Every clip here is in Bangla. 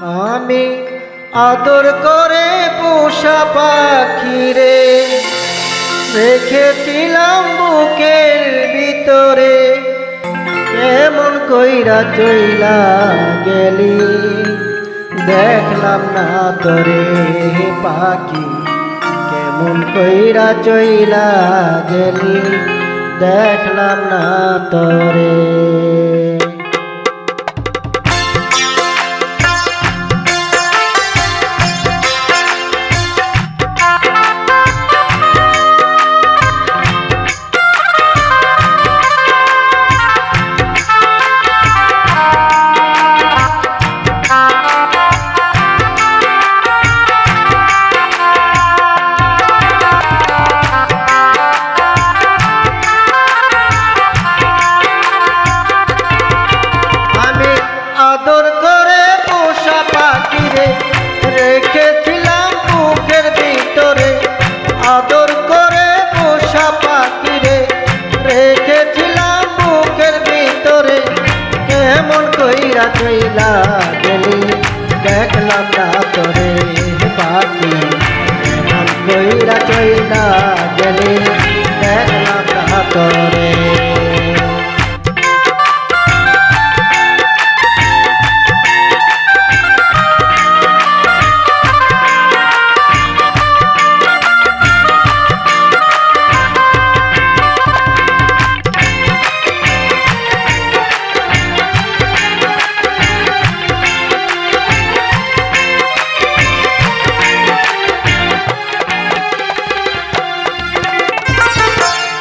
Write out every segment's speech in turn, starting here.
আমি আদর করে পোষা পাখি রে রেখেছিলাম বুকের ভিতরে, কেমন কইরা চইলা গেলি দেখলাম না তোরে পাখি, কেমন কইরা চইলা গেলি দেখলাম না তোরে। আদর করে পোষা পাখি রে রেখেছিলাম বুকের ভিতরে, আদর করে পোষা পাখি রে রেখেছিলাম বুকের ভিতরে, কেমন কইরা চইলা গেলি দেখলাম না তোরে পাখি, কেমন কইরা চইলা গেলি দেখলাম না তোরে।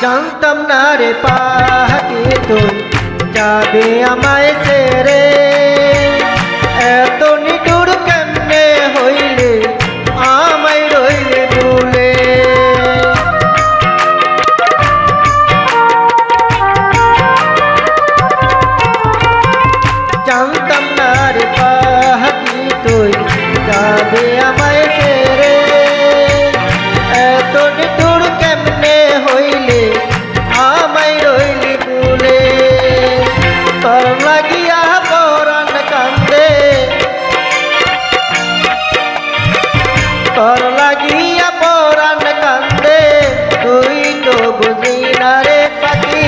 জানতাম না রে পাখি তুই যাবে আমায় ছেড়ে, এত নিটুর কেমনে হইলে আমায় রইলে ভুলে। জানতাম না রে পাখি তুই যাবে আমায় ছেড়ে, এত নিটুর কেমনে হইলে আমায় রইলি ভুলে। তোর লাগিয়া পরাণ কান্দে, তোর লাগিয়া পরাণ কান্দে, তুই তো বুঝি না রে পাখি,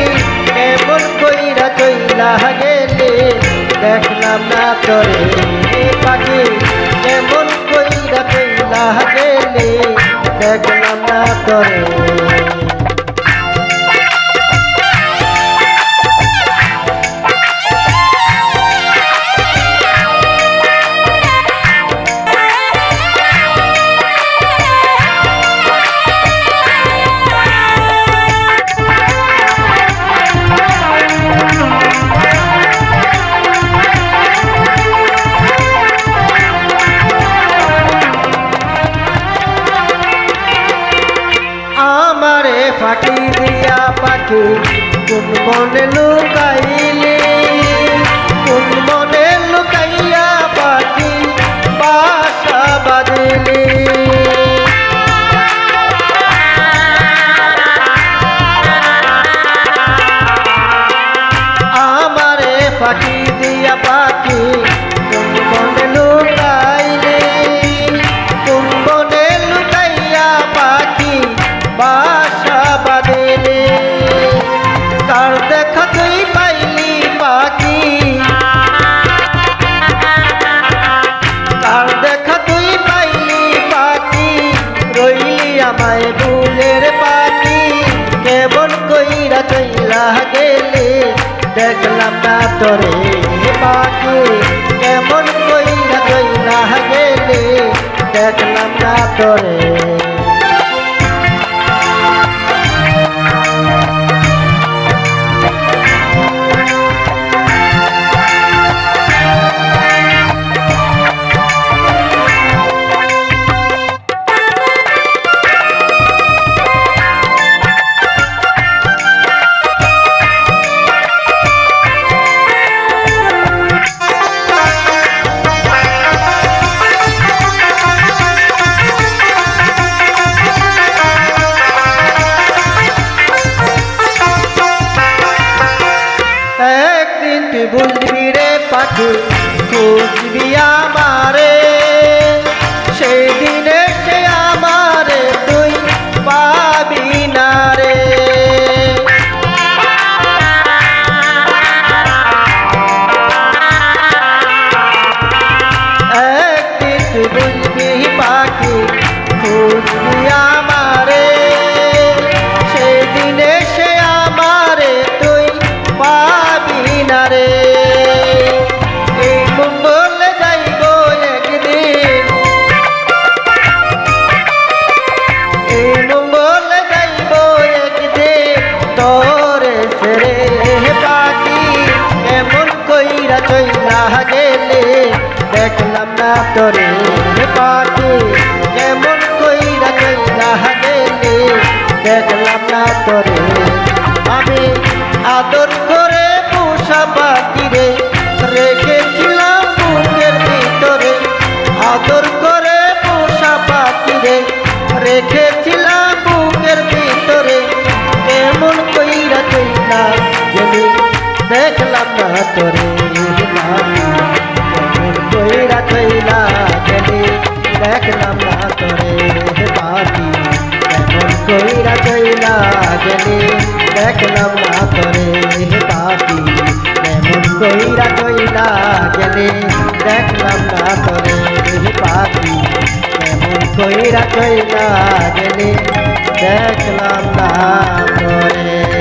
কেমন কইরা চইলা গেলে দেখলাম না তোরে পাখি, কেমন কইরা চইলা গেলে দেখলাম না তোরে। আমারে ফাঁকি দিয়া পাখি কোন মনে লুকাইলি, কোন মনে লুকাইয়া পাখি বাসা বাঁধিলি। আমারে ফাঁকি দিয়া পাখি কোন মনে লুকাইলি, কোন মনে লুকাইয়া পাখি বাসা বাঁধিলি। কার দেখা তুই পাইলি পাখি, কার দেখা তুই পাইলি পাখি, রইলি আমায় ভুলের পাখি, কেমন কইরা চইলা গেলি দেখলাম না তোরে পাখি, কেমন কইরা চইলা গেলি দেখলাম না তোরে। বুঝবি রে পাখি, বুঝবি আমারে, তোরে পাখি কেমন কইরা চইলা গেলি দেখলাম না তোরে আমি আদর করে পোষা পাখি রে রেখেছিলাম বুকের ভিতরে আদর করে পোষা পাখি রে রেখেছিলাম বুকের ভিতরে কেমন কইরা চইলা গেলি দেখলাম না তোরে কেমন কইরা চইলা গেলি দেখলাম না তোরে পাখি কেমন কইরা চইলা গেলি দেখলাম না তোরে পাখি কেমন কইরা চইলা গেলি দেখলাম না তোরে পাখি কেমন কইরা চইলা গেলি দেখলাম না তোরে।